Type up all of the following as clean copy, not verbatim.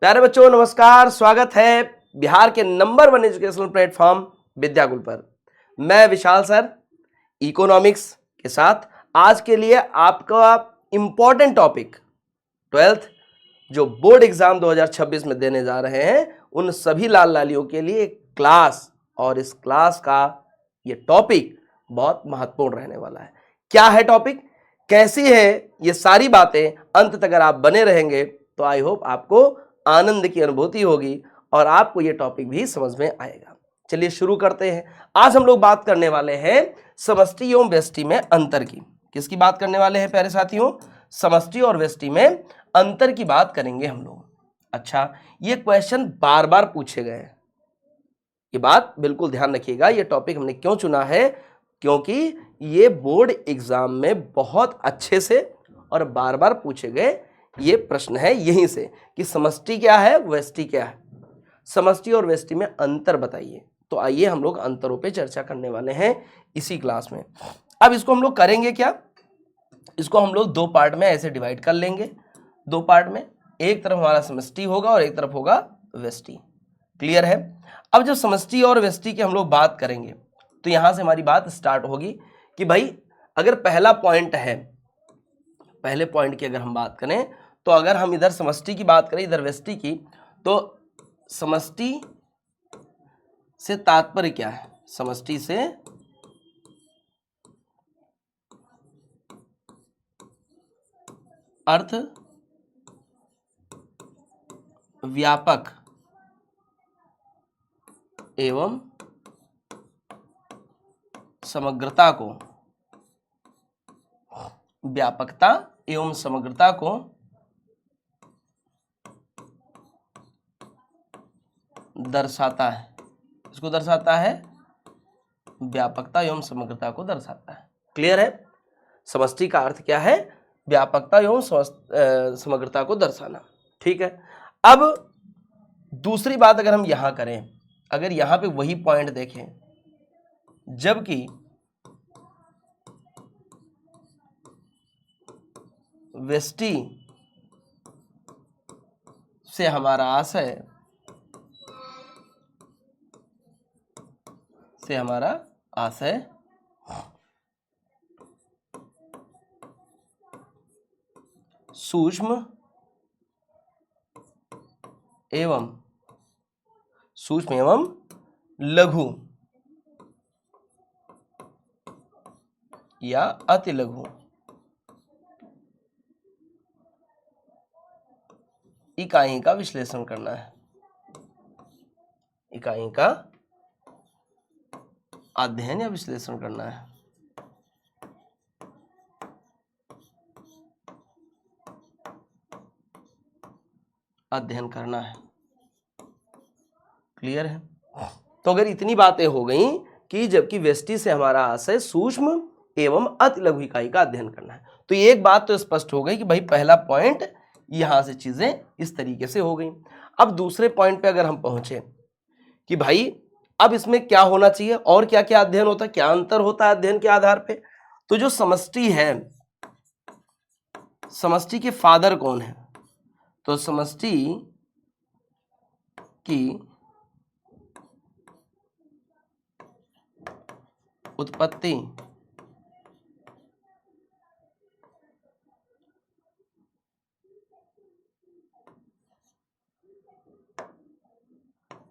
प्यारे बच्चों नमस्कार, स्वागत है बिहार के नंबर 1 एजुकेशनल प्लेटफॉर्म विद्याकुल पर। मैं विशाल सर इकोनॉमिक्स के साथ आज के लिए आपका इंपॉर्टेंट टॉपिक 12th जो बोर्ड एग्जाम 2026 में देने जा रहे हैं उन सभी लाल लालियों के लिए एक क्लास, और इस क्लास का ये टॉपिक बहुत महत्वपूर्ण रहने वाला है। क्या है टॉपिक, कैसी है, ये सारी बातें अंत तक अगर आप बने रहेंगे तो आई होप आपको आनंद की अनुभूति होगी और आपको ये टॉपिक भी समझ में आएगा। चलिए शुरू करते हैं। आज हम लोग बात करने वाले हैं समष्टि एवं व्यष्टि में अंतर की। किसकी बात करने वाले हैं प्यारे साथियों? समष्टि और व्यष्टि में अंतर की बात करेंगे हम लोग। अच्छा, ये क्वेश्चन बार बार पूछे गए हैं, ये बात बिल्कुल ध्यान रखिएगा। ये टॉपिक हमने क्यों चुना है, क्योंकि ये बोर्ड एग्जाम में बहुत अच्छे से और बार बार पूछे गए ये प्रश्न है यहीं से कि समष्टि क्या है, व्यष्टि क्या है, समष्टि और व्यष्टि में अंतर बताइए। तो आइए हम लोग अंतरों पे चर्चा करने वाले हैं इसी क्लास में। अब इसको हम लोग करेंगे क्या, इसको हम लोग दो पार्ट में ऐसे डिवाइड कर लेंगे। दो पार्ट में, एक तरफ हमारा समष्टि होगा और एक तरफ होगा व्यष्टि। क्लियर है? अब जब समष्टि और व्यष्टि की हम लोग बात करेंगे तो यहां से हमारी बात स्टार्ट होगी कि भाई अगर पहला पॉइंट है, पहले पॉइंट की अगर हम बात करें तो अगर हम इधर समष्टि की बात करें इधर व्यष्टि की, तो समष्टि से तात्पर्य क्या है? समष्टि से अर्थ व्यापक एवं समग्रता को, व्यापकता एवं समग्रता को दर्शाता है। इसको दर्शाता है, व्यापकता एवं समग्रता को दर्शाता है। क्लियर है? समष्टि का अर्थ क्या है? व्यापकता एवं समग्रता को दर्शाना। ठीक है। अब दूसरी बात अगर हम यहां करें, अगर यहां पे वही पॉइंट देखें, जबकि व्यष्टि से हमारा आशय सूक्ष्म एवं लघु या अति लघु इकाई का विश्लेषण करना है, इकाई का अध्ययन या विश्लेषण करना है। अध्ययन करना है। क्लियर है? तो अगर इतनी बातें हो गई कि जबकि व्यष्टि से हमारा आशय सूक्ष्म एवं अति लघु इकाई का अध्ययन करना है, तो एक बात तो स्पष्ट हो गई कि भाई पहला पॉइंट यहां से चीजें इस तरीके से हो गई। अब दूसरे पॉइंट पे अगर हम पहुंचे कि भाई अब इसमें क्या होना चाहिए और क्या क्या अध्ययन होता है, क्या अंतर होता है अध्ययन के आधार पे, तो जो समष्टि है, समष्टि के फादर कौन है? तो समष्टि की उत्पत्ति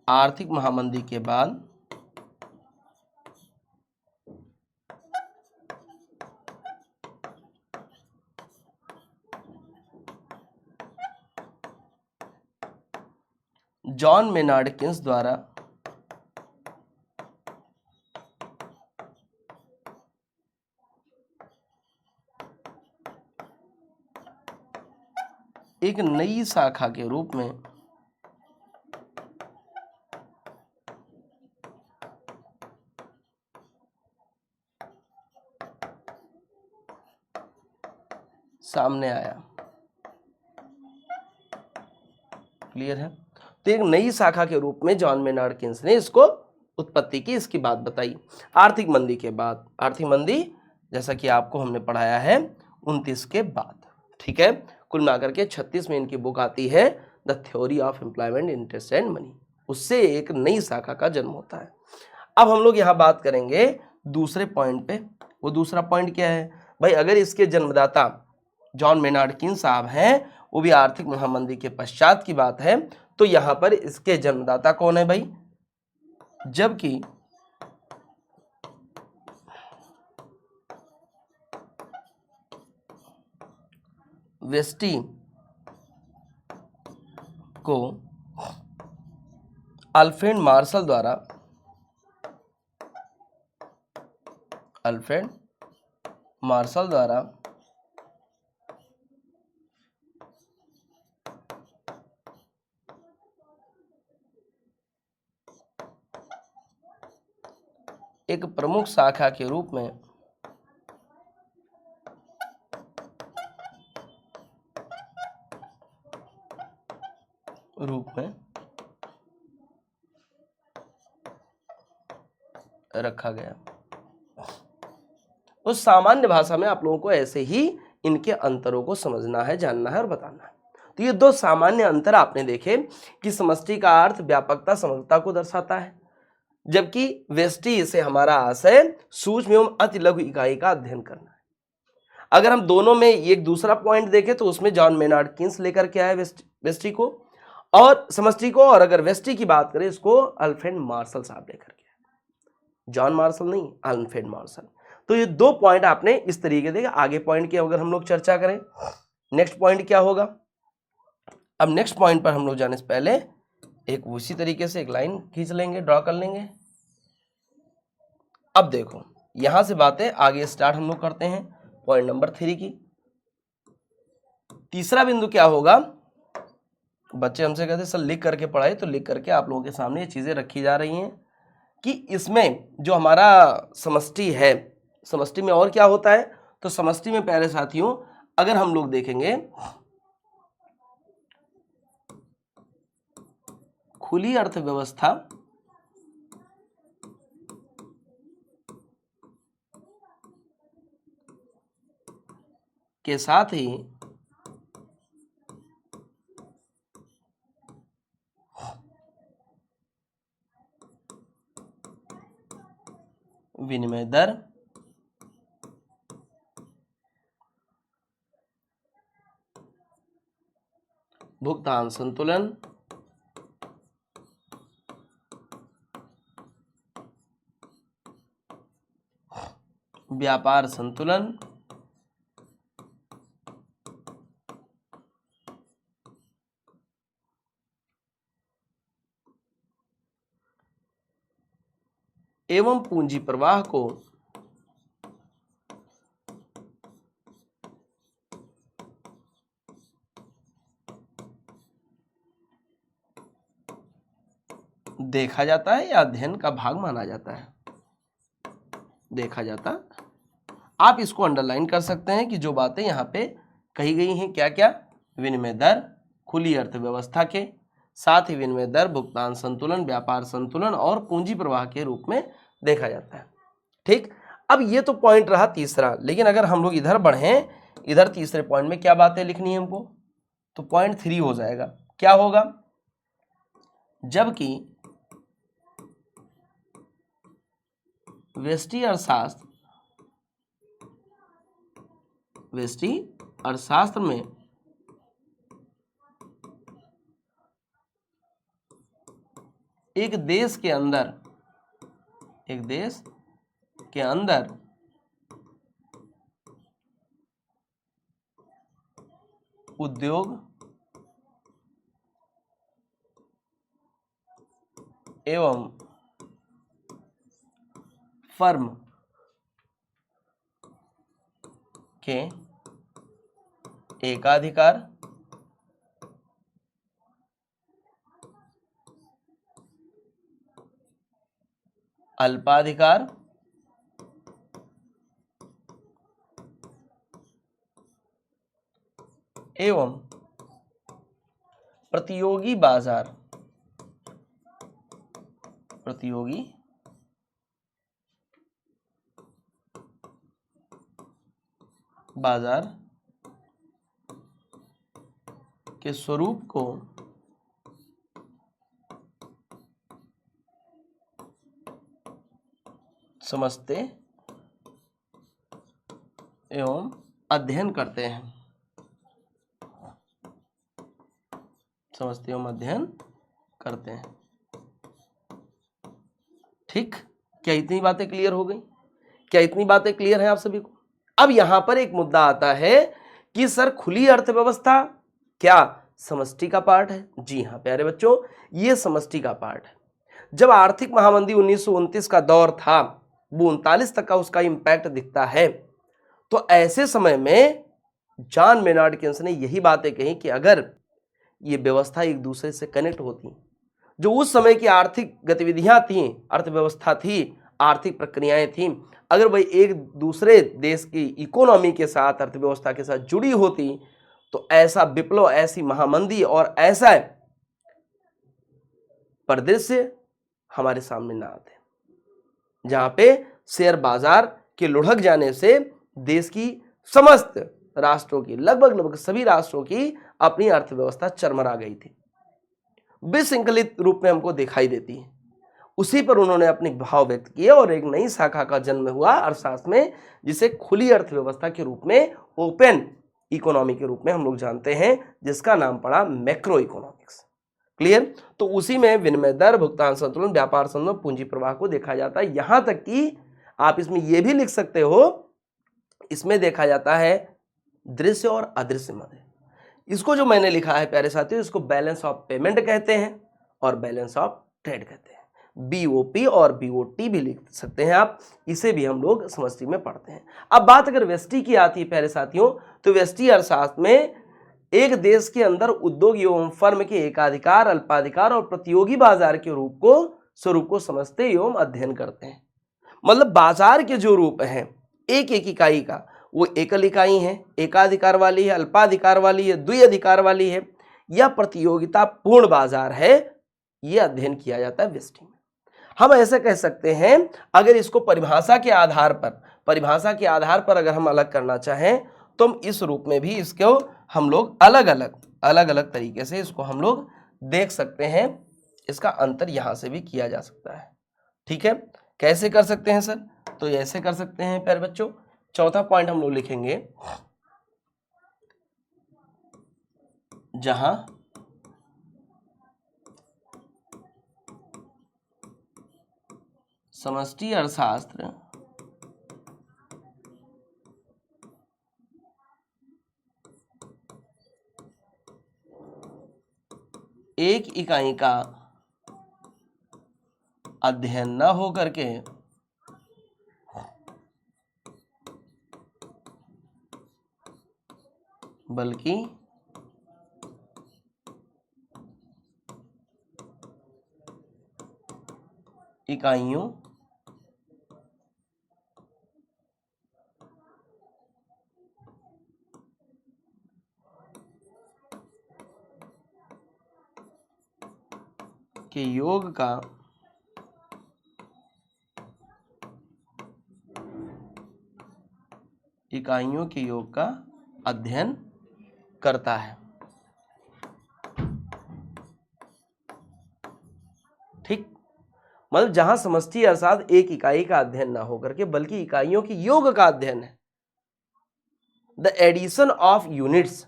आर्थिक महामंदी के बाद जॉन मेनार्ड किन्स द्वारा एक नई शाखा के रूप में सामने आया। क्लियर है? तो एक नई शाखा के रूप में जॉन मेनार्ड किन्स ने इसको उत्पत्ति की, इसकी बात बताई आर्थिक मंदी के बाद। आर्थिक मंदी जैसा कि आपको हमने पढ़ाया है 29 के बाद। ठीक है, कुल मिलाकर के 36 में इनकी बुक आती है the theory of employment, interest and money. उससे एक नई शाखा का जन्म होता है। अब हम लोग यहाँ बात करेंगे दूसरे पॉइंट पे। वो दूसरा पॉइंट क्या है भाई? अगर इसके जन्मदाता जॉन मेनार्ड कीन्स साहब हैं, वो भी आर्थिक महामंदी के पश्चात की बात है, तो यहाँ पर इसके जन्मदाता कौन है भाई? जबकि वेस्टी को अल्फ्रेड मार्शल द्वारा एक प्रमुख शाखा के रूप में रखा गया। उस सामान्य भाषा में आप लोगों को ऐसे ही इनके अंतरों को समझना है, जानना है और बताना है। तो ये दो सामान्य अंतर आपने देखे कि समष्टि का अर्थ व्यापकता, समग्रता को दर्शाता है, जबकि व्यष्टि से हमारा आशय सूक्ष्म एवं अति लघु इकाई का अध्ययन करना है। अगर हम दोनों में एक दूसरा पॉइंट देखें तो उसमें जॉन मेनार्ड कीन्स लेकर के आए व्यष्टि को और समष्टि को, और अगर व्यष्टि की बात करें इसको अल्फ्रेड मार्शल साहब लेकर के आए। जॉन मार्शल नहीं, अल्फ्रेड मार्शल। तो ये दो पॉइंट आपने इस तरीके देखे। आगे पॉइंट की अगर हम लोग चर्चा करें, नेक्स्ट पॉइंट क्या होगा? अब नेक्स्ट पॉइंट पर हम लोग जाने से पहले एक उसी तरीके से एक लाइन खींच लेंगे, ड्रॉ कर लेंगे। अब देखो यहां से बातें आगे स्टार्ट हम लोग करते हैं पॉइंट नंबर 3 की। तीसरा बिंदु क्या होगा? बच्चे हमसे कहते सर लिख करके पढ़ाए, तो लिख करके आप लोगों के सामने ये चीजें रखी जा रही हैं कि इसमें जो हमारा समष्टि है, समष्टि में और क्या होता है? तो समष्टि में प्यारे साथियों अगर हम लोग देखेंगे खुली अर्थव्यवस्था के साथ ही विनिमय दर, भुगतान संतुलन, व्यापार संतुलन, एवं पूंजी प्रवाह को देखा जाता है या अध्ययन का भाग माना जाता है? देखा जाता। आप इसको अंडरलाइन कर सकते हैं कि जो बातें यहाँ पे कही गई हैं क्या क्या? विनिमय दर खुली अर्थव्यवस्था के साथ ही विनिमय दर, भुगतान संतुलन, व्यापार संतुलन और पूंजी प्रवाह के रूप में देखा जाता है। ठीक, अब ये तो पॉइंट रहा तीसरा, लेकिन अगर हम लोग इधर बढ़ें, इधर तीसरे पॉइंट में क्या बातें लिखनी है हमको? तो पॉइंट 3 हो जाएगा। क्या होगा? जबकि व्यष्टि अर्थशास्त्र में एक देश के अंदर उद्योग एवं फर्म के एकाधिकार, अल्पाधिकार एवं प्रतियोगी बाजार के स्वरूप को समझते एवं अध्ययन करते हैं, समझते एवं अध्ययन करते हैं। ठीक, क्या इतनी बातें क्लियर हो गई? क्या इतनी बातें क्लियर हैं आप सभी को? अब यहां पर एक मुद्दा आता है कि सर खुली अर्थव्यवस्था क्या समष्टि का पार्ट है? जी हां प्यारे बच्चों, यह समष्टि का पार्ट है। जब आर्थिक महामंदी 1929 का दौर था, वो 39 तक का उसका इंपैक्ट दिखता है, तो ऐसे समय में जॉन मेनार्ड केन्स ने यही बातें कही कि अगर ये व्यवस्था एक दूसरे से कनेक्ट होती, जो उस समय की आर्थिक गतिविधियां थी, अर्थव्यवस्था थी, आर्थिक प्रक्रियाएं थी, अगर वह एक दूसरे देश की इकोनॉमी के साथ, अर्थव्यवस्था के साथ जुड़ी होती, तो ऐसा विप्लव, ऐसी महामंदी और ऐसा परिदृश्य हमारे सामने ना आते, जहां पे शेयर बाजार के लुढ़क जाने से देश की समस्त राष्ट्रों की, लगभग सभी राष्ट्रों की अपनी अर्थव्यवस्था चरमरा गई थी, विसंकलित रूप में हमको दिखाई देती है। उसी पर उन्होंने अपने भाव व्यक्त किए और एक नई शाखा का जन्म हुआ अर्थशास्त्र में, जिसे खुली अर्थव्यवस्था के रूप में, ओपन इकोनॉमी के रूप में हम लोग जानते हैं, जिसका नाम पड़ा मैक्रो इकोनॉमिक्स। क्लियर? तो उसी में विनिमय दर, भुगतान संतुलन, व्यापार संतुलन, पूंजी प्रवाह को देखा जाता है। यहां तक कि आप इसमें यह भी लिख सकते हो, इसमें देखा जाता है दृश्य और अदृश्य मद। इसको जो मैंने लिखा है प्यारे साथियों, इसको बैलेंस ऑफ पेमेंट कहते हैं और बैलेंस ऑफ ट्रेड कहते हैं। बीओपी और बीओटी भी लिख सकते हैं आप, इसे भी हम लोग समष्टि में पढ़ते हैं। अब बात अगर व्यष्टि की आती है प्यारे साथियों, तो व्यष्टि अर्थशास्त्र में एक देश के अंदर उद्योग एवं फर्म के एकाधिकार, अल्पाधिकार और प्रतियोगी बाजार के स्वरूप को समझते एवं अध्ययन करते हैं। मतलब बाजार के जो रूप हैं एक एक इकाई का, वो एकल इकाई है, एकाधिकार वाली है, अल्पाधिकार वाली है, द्विअधिकार वाली है, या प्रतियोगिता पूर्ण बाजार है, यह अध्ययन किया जाता है व्यष्टि में। हम ऐसे कह सकते हैं, अगर इसको परिभाषा के आधार पर अगर हम अलग करना चाहें, तो हम इस रूप में भी इसको हम लोग अलग अलग तरीके से इसको हम लोग देख सकते हैं। इसका अंतर यहां से भी किया जा सकता है। ठीक है, कैसे कर सकते हैं सर? तो ऐसे कर सकते हैं प्यारे बच्चों। चौथा पॉइंट हम लोग लिखेंगे, जहां समष्टि अर्थशास्त्र एक इकाई का अध्ययन न हो करके बल्कि इकाइयों के योग का अध्ययन करता है। ठीक, मतलब जहां समष्टि अर्थशास्त्र एक इकाई का अध्ययन ना होकर के बल्कि इकाइयों के योग का अध्ययन है, द एडिशन ऑफ यूनिट्स,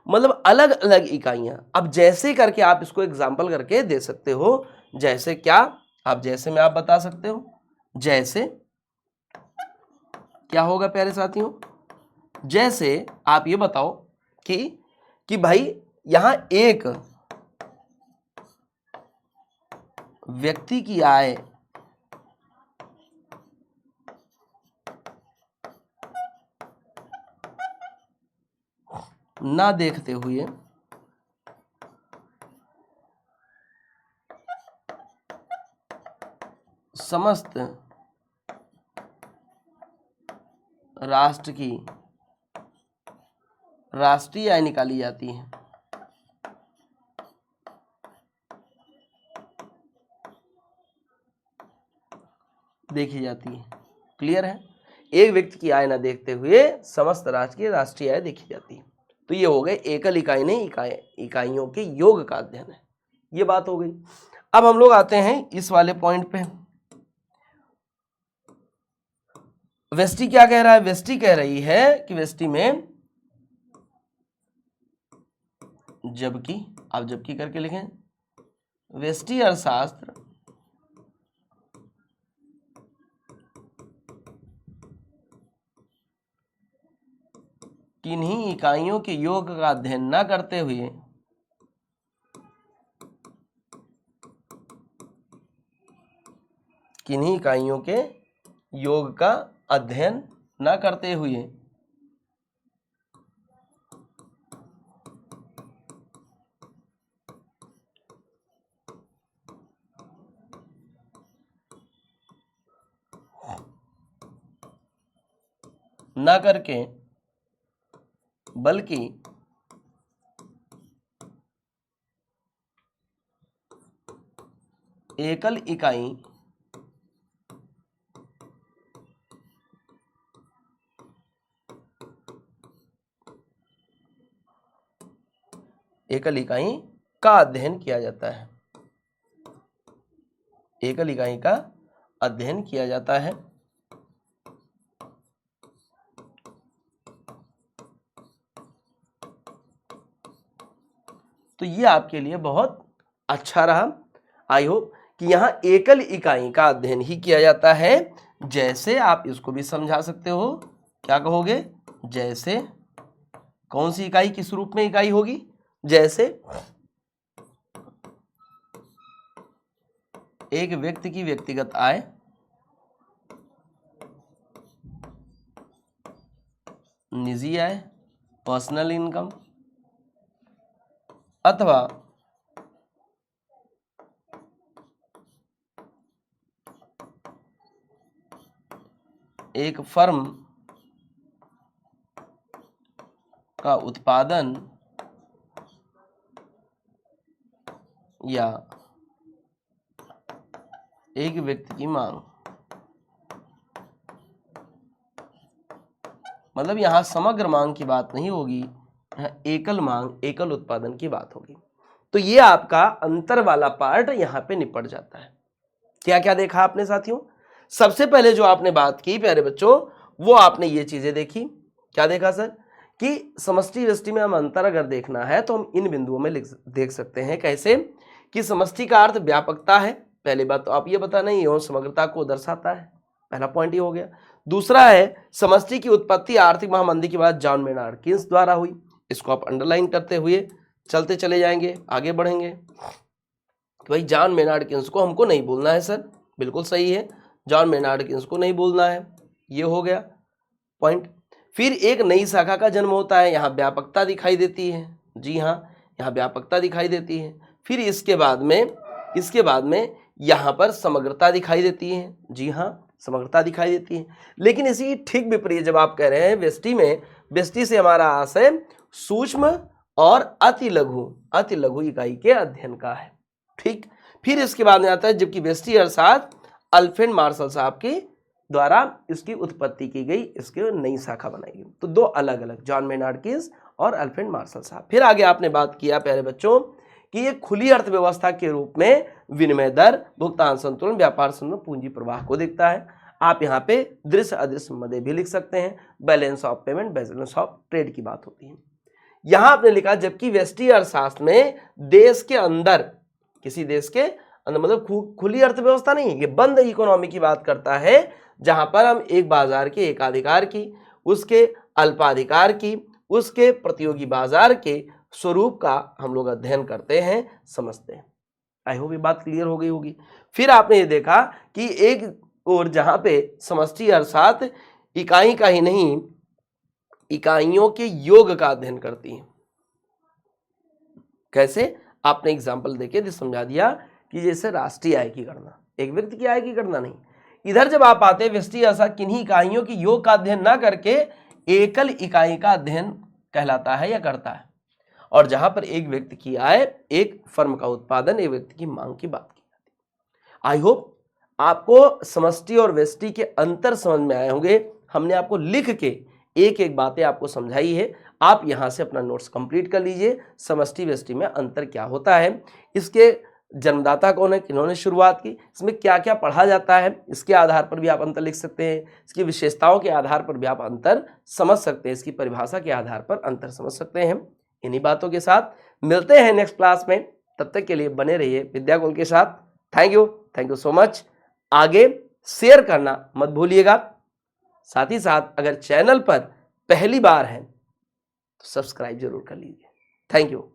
मतलब अलग अलग इकाइयां। अब जैसे करके आप इसको एग्जाम्पल करके दे सकते हो, जैसे क्या, आप जैसे में आप बता सकते हो, जैसे क्या होगा प्यारे साथियों? जैसे आप ये बताओ कि भाई यहां एक व्यक्ति की आय ना देखते हुए समस्त राष्ट्र की राष्ट्रीय आय निकाली जाती है। देखी जाती है। क्लियर है? एक व्यक्ति की आय ना देखते हुए समस्त राष्ट्र की राष्ट्रीय आय देखी जाती है। तो ये हो गए एकल इकाई नहीं, इकाइयों के योग का अध्ययन है, ये बात हो गई। अब हम लोग आते हैं इस वाले पॉइंट पे, वेस्टी क्या कह रहा है? वेस्टी कह रही है कि वेस्टी में जबकि, आप जबकि करके लिखें, वेस्टी अर्थशास्त्र किन्हीं इकाइयों के योग का अध्ययन न करते हुए किन्हीं इकाइयों के योग का अध्ययन न करते हुए न करके बल्कि एकल इकाई का अध्ययन किया जाता है। एकल इकाई का अध्ययन किया जाता है। तो ये आपके लिए बहुत अच्छा रहा। आई होप कि यहाँ एकल इकाई का अध्ययन ही किया जाता है। जैसे आप इसको भी समझा सकते हो, क्या कहोगे? जैसे कौन सी इकाई किस रूप में इकाई होगी? जैसे एक व्यक्ति की व्यक्तिगत आय निजी आय, पर्सनल इनकम, अथवा एक फर्म का उत्पादन या एक व्यक्ति की मांग। मतलब यहां समग्र मांग की बात नहीं होगी, यहां एकल मांग, एकल उत्पादन की बात होगी। तो ये आपका अंतर वाला पार्ट यहां पे निपट जाता है। क्या क्या देखा आपने साथियों? सबसे पहले जो आपने बात की प्यारे बच्चों, वो आपने ये चीजें देखी। क्या देखा सर? कि समष्टि व्यष्टि में हम अंतर अगर देखना है तो हम इन बिंदुओं में देख सकते हैं। कैसे? कि समष्टि का अर्थ व्यापकता है। पहली बात तो आप ये बताना, ये समग्रता को दर्शाता है। पहला पॉइंट ये हो गया। दूसरा है समष्टि की उत्पत्ति आर्थिक महामंदी के बाद जॉन मेनार्ड कीन्स द्वारा हुई। इसको आप अंडरलाइन करते हुए चलते चले जाएंगे, आगे बढ़ेंगे। तो भाई जॉन मेनार्ड कीन्स को हमको नहीं भूलना है सर, बिल्कुल सही है, जॉन मेनार्ड कीन्स को नहीं भूलना है। ये हो गया पॉइंट। फिर एक नई शाखा का जन्म होता है, यहाँ व्यापकता दिखाई देती है। जी हाँ, यहाँ व्यापकता दिखाई देती है। फिर इसके बाद में यहाँ पर समग्रता दिखाई देती है। जी हाँ, समग्रता दिखाई देती है। लेकिन इसी ठीक विपरीत जब आप कह रहे हैं व्यष्टि से हमारा आशय सूक्ष्म और अति लघु इकाई के अध्ययन का है। ठीक। फिर इसके बाद में आता है जबकि व्यष्टि अर्थात अल्फ्रेड मार्शल साहब के द्वारा इसकी उत्पत्ति की गई, इसकी नई शाखा बनाई गई। तो दो अलग अलग, जॉन मेनार्ड कीन्स और अल्फ्रेड मार्शल साहब। फिर आगे आपने बात किया प्यारे बच्चों कि ये खुली अर्थव्यवस्था के रूप में विनिमय दर, भुगतान संतुलन, व्यापार संतुलन, पूंजी प्रवाह को देखता है। आप यहाँ पे दृश्य अदृश्य मदे भी लिख सकते हैं। Balance of payment, balance of trade की बात होती है। यहां आपने लिखा जबकि व्यष्टि अर्थशास्त्र में देश के अंदर, किसी देश के अंदर मतलब खुली अर्थव्यवस्था नहीं है, ये बंद इकोनॉमी की बात करता है, जहां पर हम एक बाजार के एकाधिकार की, उसके अल्पाधिकार की, उसके प्रतियोगी बाजार के स्वरूप का हम लोग अध्ययन करते हैं, समझते हैं। आई होप ये बात क्लियर हो गई होगी। फिर आपने ये देखा कि एक और जहां पे समष्टि अर्थात इकाई का ही नहीं, इकाइयों के योग का अध्ययन करती है। कैसे? आपने एग्जाम्पल देके समझा दिया कि जैसे राष्ट्रीय आय की गणना, एक व्यक्ति की आय की गणना नहीं। इधर जब आप आते हैं व्यष्टि अर्थात किन्हीं इकाइयों की योग का अध्ययन ना करके एकल इकाई का अध्ययन कहलाता है या करता है। और जहां पर एक व्यक्ति की आय, एक फर्म का उत्पादन, एक व्यक्ति की मांग की बात की जाती है। आई होप आपको समष्टि और व्यष्टि के अंतर समझ में आए होंगे। हमने आपको लिख के एक एक बातें आपको समझाई है। आप यहां से अपना नोट्स कंप्लीट कर लीजिए। समष्टि व्यष्टि में अंतर क्या होता है, इसके जन्मदाता कौन है, किन्होंने शुरुआत की, इसमें क्या क्या पढ़ा जाता है, इसके आधार पर भी आप अंतर लिख सकते हैं, इसकी विशेषताओं के आधार पर भी आप अंतर समझ सकते हैं, इसकी परिभाषा के आधार पर अंतर समझ सकते हैं। इन्हीं बातों के साथ मिलते हैं नेक्स्ट क्लास में, तब तक के लिए बने रहिए विद्याकुल के साथ। Thank you so much. आगे शेयर करना मत भूलिएगा, साथ ही साथ अगर चैनल पर पहली बार है तो सब्सक्राइब जरूर कर लीजिए। Thank you.